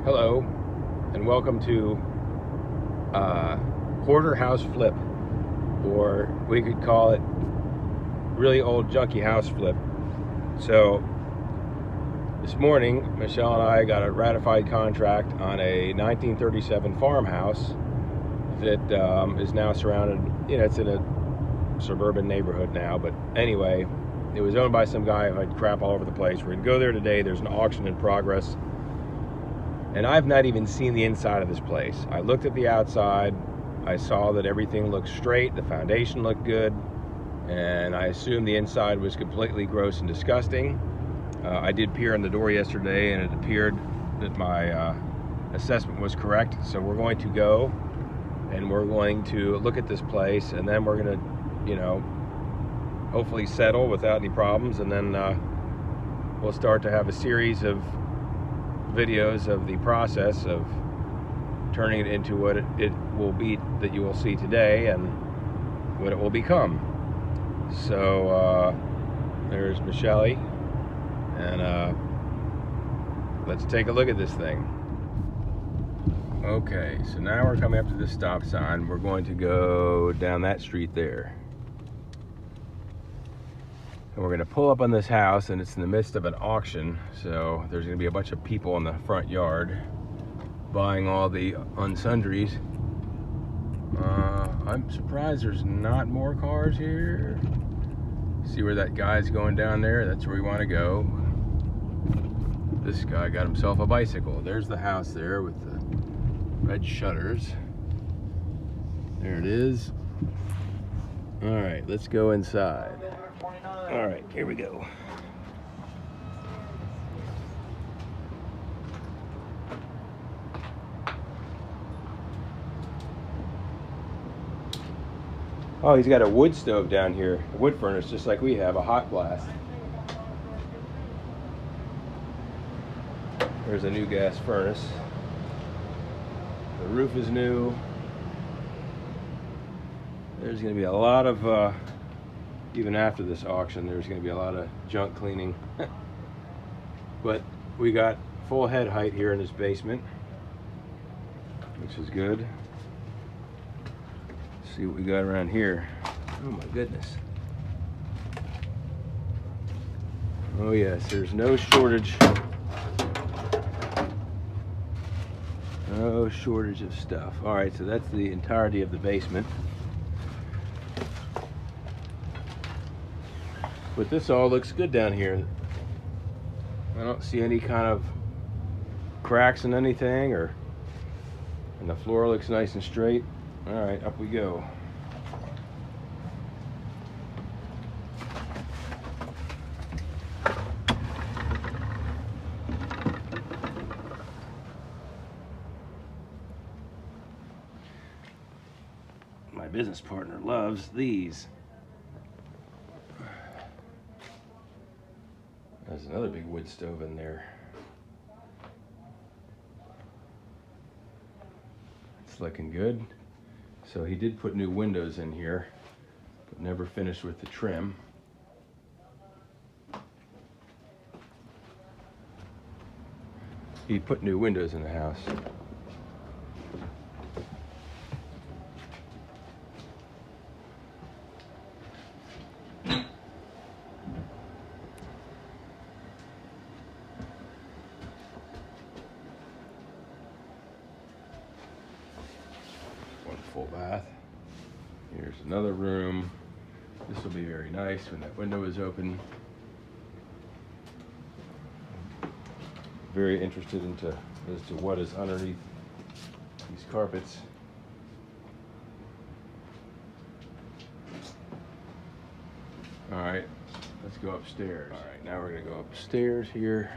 Hello, and welcome to Hoarder House Flip, or we could call it really old junky house flip. So this morning, Michelle and I got a ratified contract on a 1937 farmhouse that is now surrounded, it's in a suburban neighborhood now, but anyway, it was owned by some guy who had crap all over the place. We're gonna go there today. There's an auction in progress. And I've not even seen the inside of this place. I looked at the outside, I saw that everything looked straight, the foundation looked good, and I assumed the inside was completely gross and disgusting. I did peer in the door yesterday, and it appeared that my assessment was correct. So we're going to go, and we're going to look at this place, and then we're gonna, hopefully settle without any problems, and then we'll start to have a series of videos of the process of turning it into what it will be that you will see today and what it will become. So there's Michelle, and let's take a look at this thing. Okay, so now we're coming up to this stop sign. We're going to go down that street there. And we're going to pull up on this house, and it's in the midst of an auction, so there's going to be a bunch of people in the front yard buying all the unsundries. I'm surprised there's not more cars here. See where that guy's going down there? That's where we want to go. This guy got himself a bicycle. There's the house there with the red shutters. There it is. All right, let's go inside. All right, here we go. Oh, he's got a wood stove down here, a wood furnace, just like we have, a hot blast. There's a new gas furnace. The roof is new. There's going to be a lot of, even after this auction, there's going to be a lot of junk cleaning. But we got full head height here in this basement, which is good. Let's see what we got around here. Oh my goodness. Oh yes, there's no shortage. No shortage of stuff. All right, so that's the entirety of the basement. But this all looks good down here. I don't see any kind of cracks in anything, and the floor looks nice and straight. All right, up we go. My business partner loves these. There's another big wood stove in there. It's looking good. So he did put new windows in here, but never finished with the trim. He put new windows in the house. Full bath. Here's another room. This will be very nice when that window is open. Very interested as to what is underneath these carpets. All right, let's go upstairs. All right, now we're gonna go upstairs here.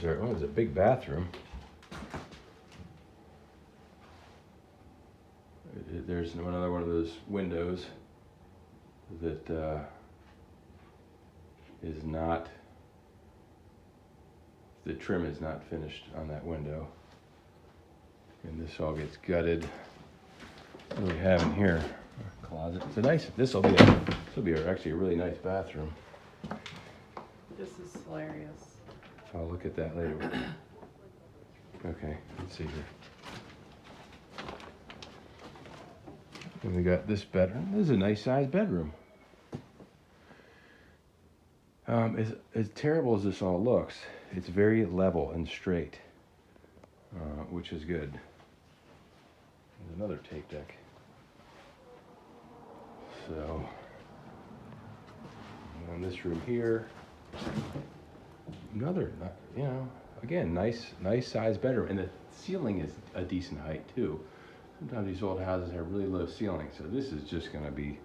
There's a big bathroom. There's another one of those windows that is not, the trim is not finished on that window. And this all gets gutted. What do we have in here? A closet. It's a nice. This will be actually a really nice bathroom. This is hilarious. I'll look at that later. Okay, let's see here. And we got this bedroom. This is a nice sized bedroom. As terrible as this all looks, it's very level and straight, which is good. There's another tape deck. So, in this room here, another, again, nice sized bedroom, and the ceiling is a decent height too. Sometimes these old houses have really low ceilings, so this is just gonna be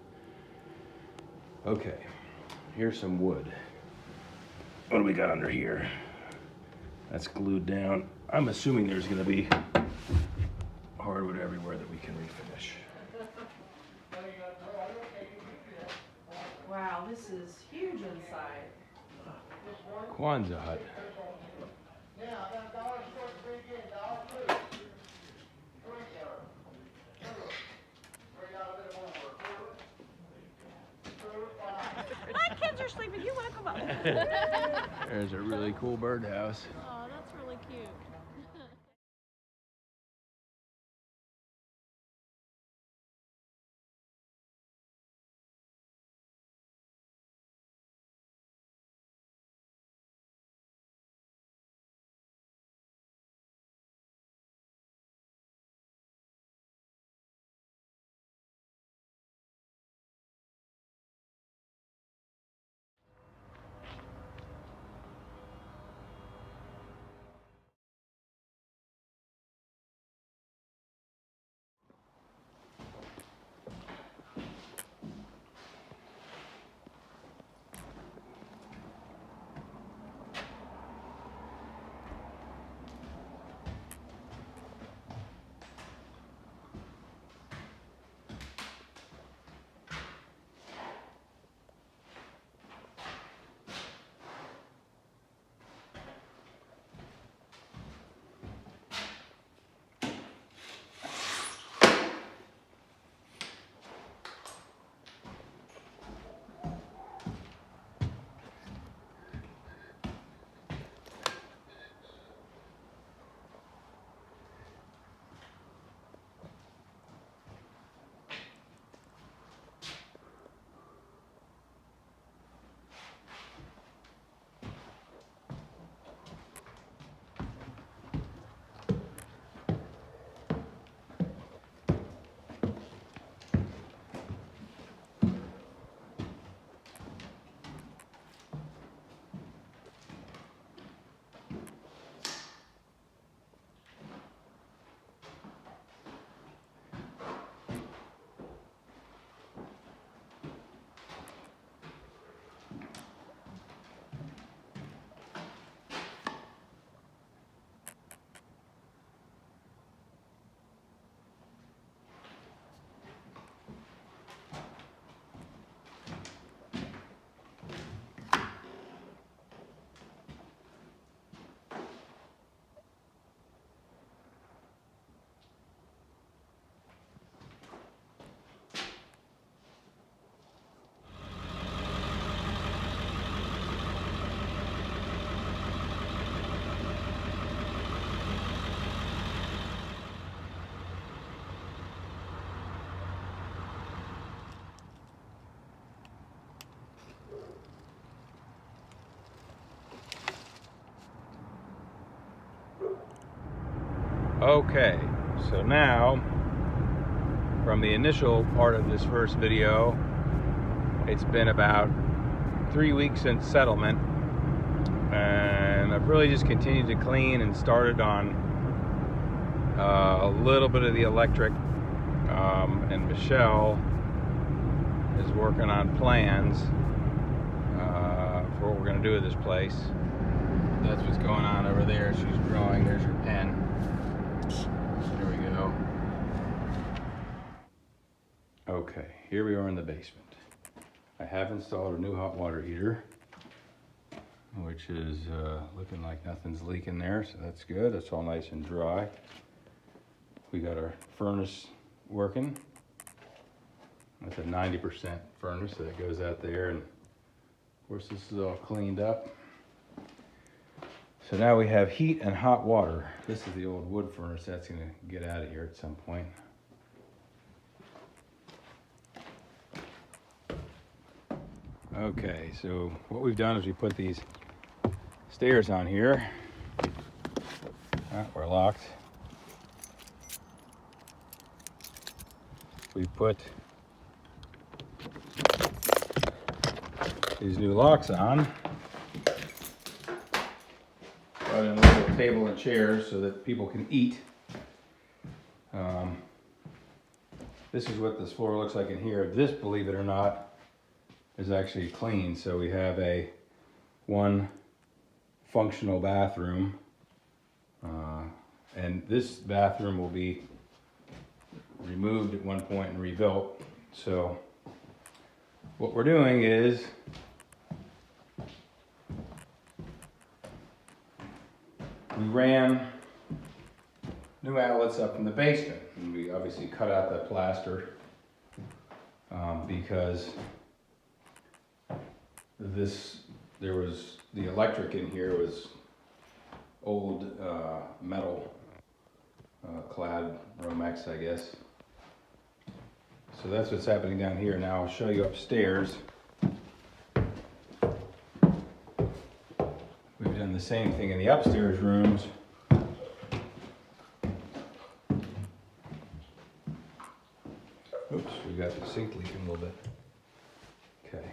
okay. Here's some wood. What do we got under here? That's glued down. I'm assuming there's gonna be hardwood everywhere that we can refinish. Wow, this is huge inside. Kwanzaa hut. My kids are sleeping. You want to come up? There's a really cool birdhouse. Oh, that's really cute. Okay, so now, from the initial part of this first video, it's been about 3 weeks since settlement, and I've really just continued to clean and started on a little bit of the electric, and Michelle is working on plans for what we're going to do with this place. That's what's going on over there. She's drawing. There's her pen. There we go. Okay, here we are in the basement. I have installed a new hot water heater, which is looking like nothing's leaking there, so that's good. It's all nice and dry. We got our furnace working. That's a 90% furnace that goes out there, and of course this is all cleaned up. So now we have heat and hot water. This is the old wood furnace. That's gonna get out of here at some point. Okay, so what we've done is we put these stairs on here. We're locked. We put these new locks on. Brought in a little table and chairs so that people can eat. This is what this floor looks like in here. This, believe it or not, is actually clean. So we have one functional bathroom. And this bathroom will be removed at one point and rebuilt. So what we're doing is we ran new outlets up in the basement, and we obviously cut out that plaster because the electric in here was old metal clad Romex, I guess. So that's what's happening down here. Now I'll show you upstairs. We've done the same thing in the upstairs rooms. Oops, we got the sink leaking a little bit. Okay.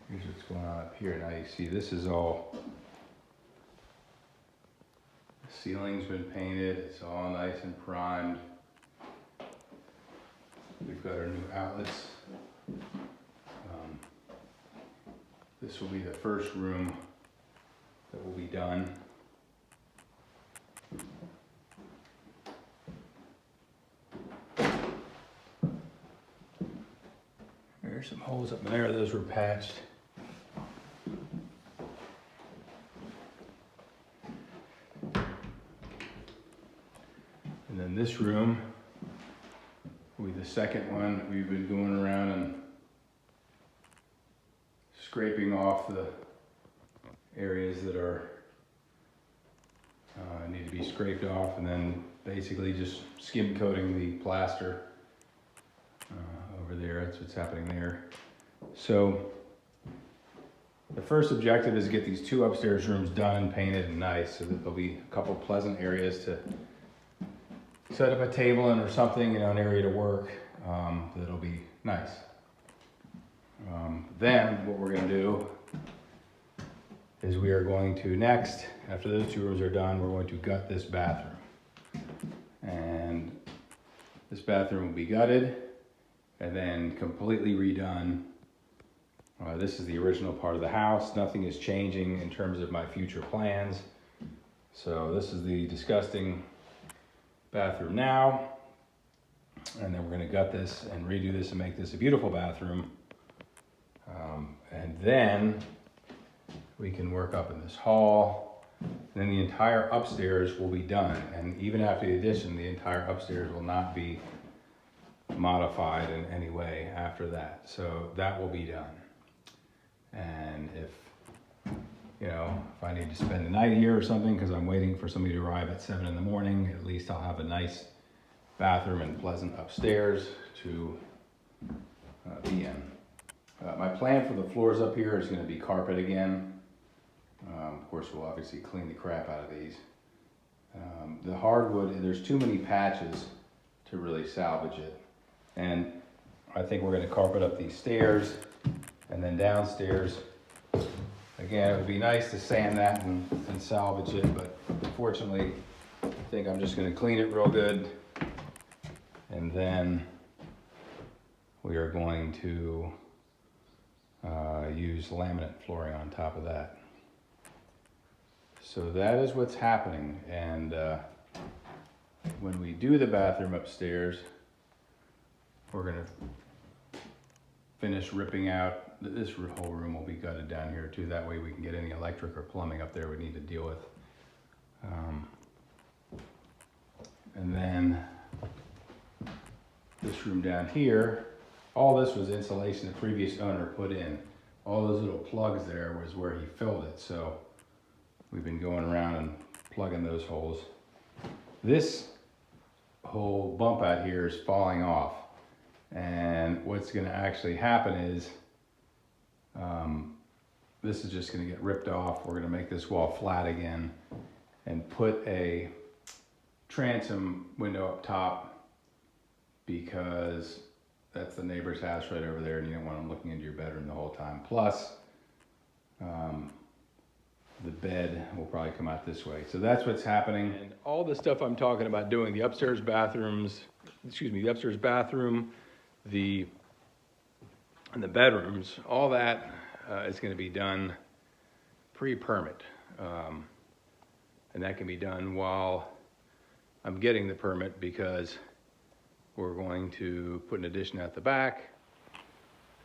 Here's what's going on up here. Now you see this is all, the ceiling's been painted, it's all nice and primed. We've got our new outlets. This will be the first room that will be done. There's some holes up in there, those were patched. And then this room will be the second one that we've been going around and scraping off the areas that are need to be scraped off, and then basically just skim coating the plaster over there. That's what's happening there. So the first objective is to get these two upstairs rooms done and painted and nice, so that there'll be a couple pleasant areas to set up a table in or something, an area to work that'll be nice. Then what we're going to do is we are going to next, after those two rooms are done, we're going to gut this bathroom. And this bathroom will be gutted and then completely redone. This is the original part of the house. Nothing is changing in terms of my future plans. So this is the disgusting bathroom now. And then we're going to gut this and redo this and make this a beautiful bathroom. And then we can work up in this hall. And then the entire upstairs will be done. And even after the addition, the entire upstairs will not be modified in any way after that. So that will be done. And if I need to spend the night here or something, because I'm waiting for somebody to arrive at 7 in the morning, at least I'll have a nice bathroom and pleasant upstairs to be in. My plan for the floors up here is going to be carpet again. Of course, we'll obviously clean the crap out of these. The hardwood, there's too many patches to really salvage it. And I think we're going to carpet up these stairs, and then downstairs. Again, it would be nice to sand that and salvage it, but unfortunately, I think I'm just going to clean it real good. And then we are going to use laminate flooring on top of that. So that is what's happening. And when we do the bathroom upstairs, we're going to finish ripping out, this whole room will be gutted down here too. That way we can get any electric or plumbing up there we need to deal with. And then this room down here, all this was insulation the previous owner put in. All those little plugs there was where he filled it. So we've been going around and plugging those holes. This whole bump out here is falling off. And what's gonna actually happen is, this is just gonna get ripped off. We're gonna make this wall flat again and put a transom window up top, because that's the neighbor's house right over there and you don't want them looking into your bedroom the whole time. Plus, the bed will probably come out this way. So that's what's happening. And all the stuff I'm talking about doing, the upstairs bathrooms, the upstairs bathroom, and the bedrooms, all that is going to be done pre-permit. And that can be done while I'm getting the permit, because we're going to put an addition at the back.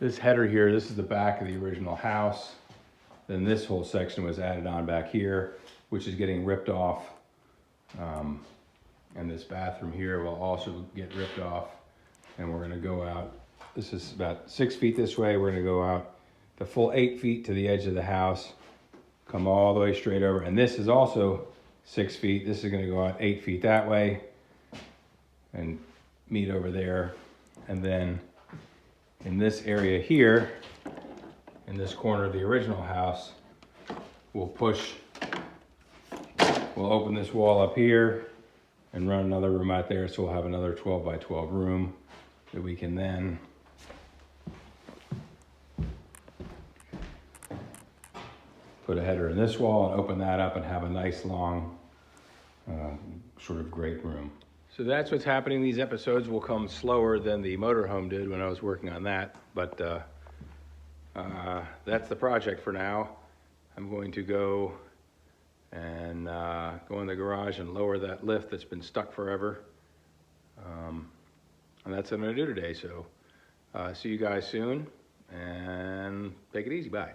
This header here, this is the back of the original house. Then this whole section was added on back here, which is getting ripped off. And this bathroom here will also get ripped off. And we're gonna go out, this is about 6 feet this way. We're gonna go out the full 8 feet to the edge of the house, come all the way straight over. And this is also 6 feet. This is gonna go out 8 feet that way and meet over there. And then in this area here, in this corner of the original house, we'll open this wall up here and run another room out there. So we'll have another 12 by 12 room that we can then put a header in this wall and open that up and have a nice long sort of great room. So that's what's happening. These episodes will come slower than the motorhome did when I was working on that, but that's the project for now. I'm going to go and go in the garage and lower that lift that's been stuck forever. And that's what I'm gonna do today. So see you guys soon, and take it easy, bye.